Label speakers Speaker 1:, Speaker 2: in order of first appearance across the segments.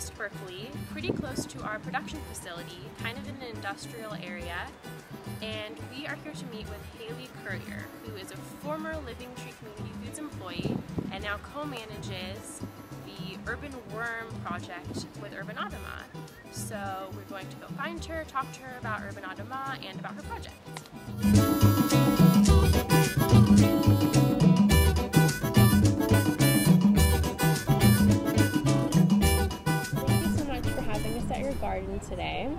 Speaker 1: West Berkeley, pretty close to our production facility, kind of in an industrial area. And we are here to meet with Haley Currier, who is a former Living Tree Community Foods employee and now co-manages the Urban Worm project with Urban Adamah. So we're going to go find her, talk to her about Urban Adamah and about her project. Garden today.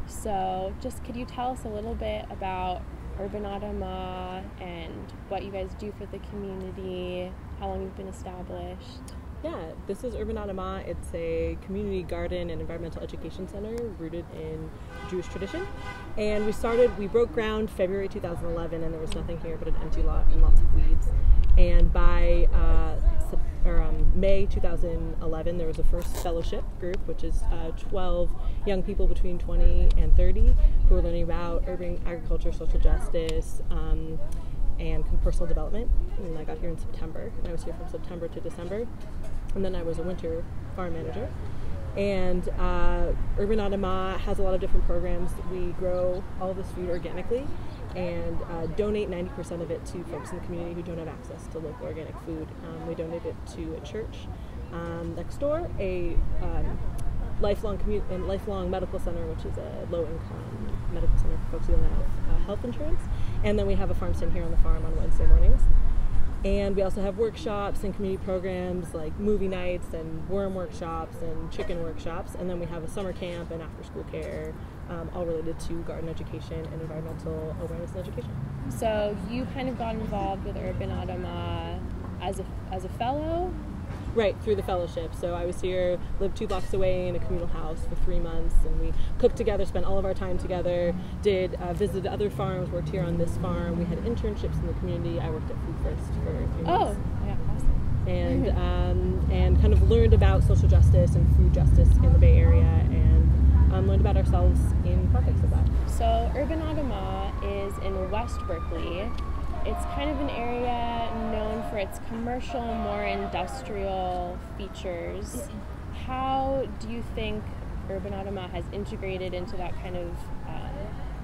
Speaker 1: So just could you tell us a little bit about Urban Adamah and what you guys do for the community, how long you've been established?
Speaker 2: Yeah, this is Urban Adamah. It's a community garden and environmental education center rooted in Jewish tradition. And we broke ground February 2011 and there was nothing here but an empty lot and lots of weeds. And by May 2011, there was a first fellowship group, which is 12 young people between 20 and 30 who are learning about urban agriculture, social justice, and personal development. And I got here in September, and I was here from September to December. And then I was a winter farm manager. And Urban Adamah has a lot of different programs. We grow all of this food organically and donate 90% of it to folks in the community who don't have access to local organic food. We donate it to a church next door, a lifelong medical center, which is a low-income medical center for folks who don't have health insurance. And then we have a farm stand here on the farm on Wednesday mornings. And we also have workshops and community programs like movie nights and worm workshops and chicken workshops. And then we have a summer camp and after-school care, all related to garden education and environmental awareness and education.
Speaker 1: So you kind of got involved with Urban Adamah as a fellow?
Speaker 2: Right, through the fellowship. So I was here, lived 2 blocks away in a communal house for 3 months, and we cooked together, spent all of our time together, visited other farms, worked here on this farm. We had internships in the community. I worked at Food First for 3 months.
Speaker 1: Oh, yeah, awesome.
Speaker 2: And kind of learned about social justice and food justice in the Bay Area, and learned about ourselves in context of that.
Speaker 1: So Urban Adamah is in West Berkeley. It's kind of an area known for its commercial, more industrial features. How do you think Urban Adamah has integrated into that kind of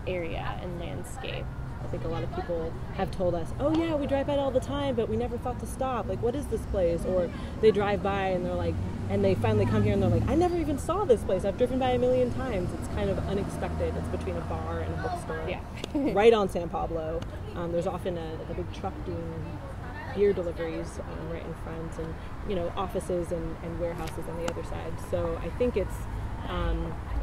Speaker 1: area and landscape?
Speaker 2: I think a lot of people have told us, oh yeah, we drive by it all the time, but we never thought to stop. Like, what is this place? Or they drive by and they're like, and they finally come here and they're like, I never even saw this place. I've driven by a million times. It's kind of unexpected. It's between a bar and a bookstore.
Speaker 1: Yeah.
Speaker 2: Right on San Pablo. There's often a big truck doing beer deliveries right in front, and offices and warehouses on the other side. So I think it's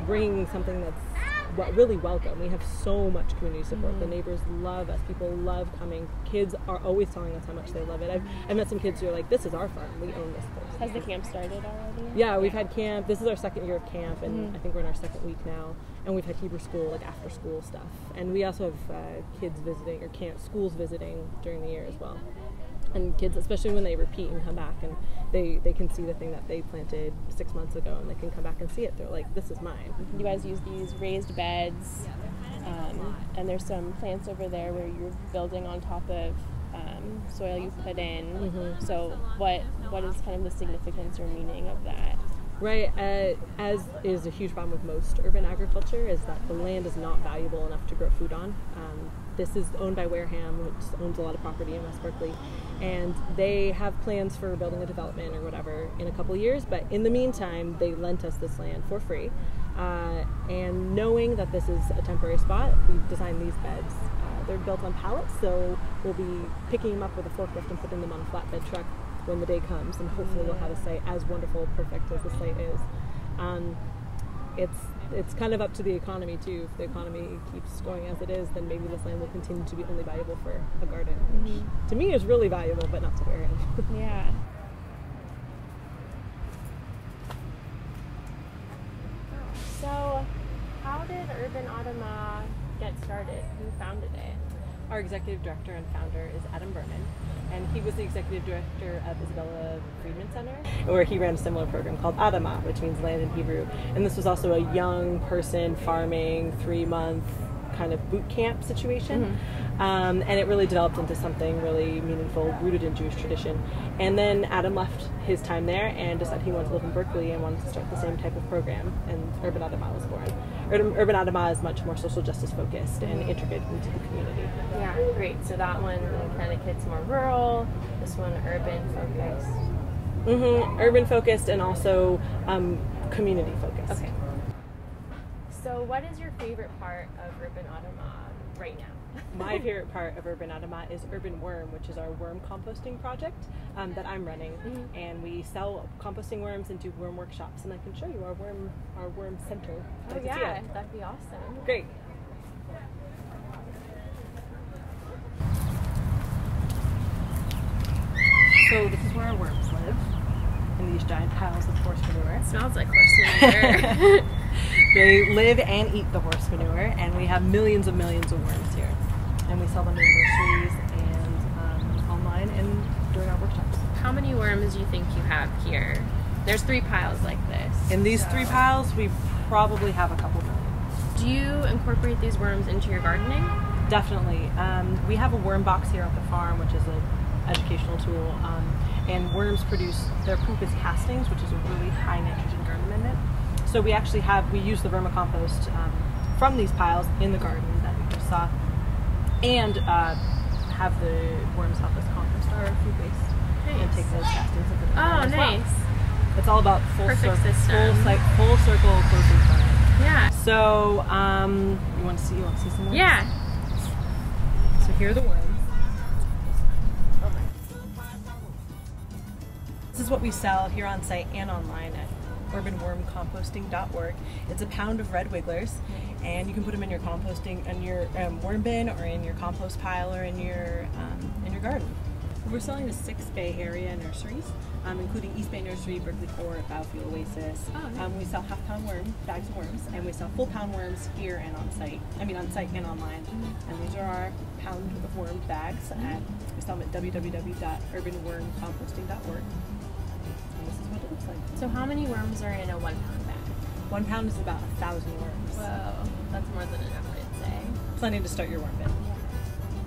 Speaker 2: bringing something that's really welcome. We have so much community support. Mm-hmm. The neighbors love us. People love coming. Kids are always telling us how much they love it. I've met some kids who are like, this is our farm. We own this place.
Speaker 1: Has the camp started already?
Speaker 2: Yeah, we've had camp. This is our 2nd year of camp, and I think we're in our 2nd week now. And we've had Hebrew school, like after school stuff. And we also have kids visiting, or schools visiting during the year as well. And kids, especially when they repeat and come back, and they can see the thing that they planted 6 months ago, and they can come back and see it. They're like, this is mine.
Speaker 1: You guys use these raised beds, and there's some plants over there where you're building on top of soil you put in. Mm-hmm. So what is kind of the significance or meaning of that?
Speaker 2: Right, as is a huge problem with most urban agriculture, is that the land is not valuable enough to grow food on. This is owned by Wareham, which owns a lot of property in West Berkeley, and they have plans for building a development or whatever in a couple of years, but in the meantime, they lent us this land for free. And knowing that this is a temporary spot, we've designed these beds. They're built on pallets, so we'll be picking them up with a forklift and putting them on a flatbed truck when the day comes, and hopefully we'll have a site as wonderful, perfect as the site is. It's kind of up to the economy too. If the economy keeps going as it is, then maybe this land will continue to be only valuable for a garden, which to me is really valuable, but not to Wareham.
Speaker 1: Yeah. So, how did Urban Adamah get started? Who founded it?
Speaker 2: Our executive director and founder is Adam Berman, and he was the executive director of Isabella Friedman Center, where he ran a similar program called Adamah, which means land in Hebrew. And this was also a young person farming, 3-month kind of boot camp situation. And it really developed into something really meaningful, rooted in Jewish tradition. And then Adam left his time there and decided he wanted to live in Berkeley and wanted to start the same type of program, and Urban Adamah was born. Urban Adamah is much more social justice focused and integrated into the community.
Speaker 1: Yeah, great. So that one kind of gets more rural, this one urban focused.
Speaker 2: Urban focused and also community focused.
Speaker 1: Okay. So what is your favorite part of Urban Adamah right now?
Speaker 2: My favorite part of Urban Adamah is Urban Worm, which is our worm composting project that I'm running. And we sell composting worms and do worm workshops, and I can show you our worm center.
Speaker 1: Oh yeah, that'd be awesome.
Speaker 2: Great. So this is where our worms live, in these giant piles of horse manure.
Speaker 1: It smells like horse manure.
Speaker 2: They live and eat the horse manure, and we have millions of worms here. And we sell them in nurseries and online and during our workshops.
Speaker 1: How many worms do you think you have here? There's 3 piles like this.
Speaker 2: In these 3 piles, we probably have a couple million.
Speaker 1: Do you incorporate these worms into your gardening?
Speaker 2: Definitely. We have a worm box here at the farm, which is an educational tool. And worms their poop is castings, which is a really high nitrogen garden amendment. So we actually we use the vermicompost from these piles in the garden that you just saw, and have the worms help us compost our food waste and take those castings and put them in as
Speaker 1: nice.
Speaker 2: Well. It's all about full circle closing farming.
Speaker 1: Yeah.
Speaker 2: So you want to see some worms?
Speaker 1: Yeah.
Speaker 2: So here are the worms. This is what we sell here on site and online at urbanwormcomposting.org. It's a pound of red wigglers, and you can put them in your composting, in your worm bin, or in your compost pile, or in your garden. We're selling to 6 Bay Area nurseries, including East Bay Nursery, Berkeley Court, Biofuel Oasis. We sell half-pound bags of worms, and we sell full-pound worms here and on site and online. And these are our pound of worm bags. We sell them at www.urbanwormcomposting.org. This is what it looks like.
Speaker 1: So how many worms are in a 1 pound bag?
Speaker 2: 1 pound is about 1,000 worms.
Speaker 1: Whoa, that's more than enough, I'd say.
Speaker 2: Plenty to start your worm bin.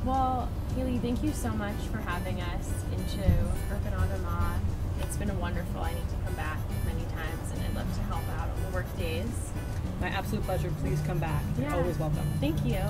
Speaker 1: Well, Haley, thank you so much for having us into Urban Adamah. It's been wonderful. I need to come back many times, and I'd love to help out on the work days.
Speaker 2: My absolute pleasure. Please come back. You're always welcome.
Speaker 1: Thank you.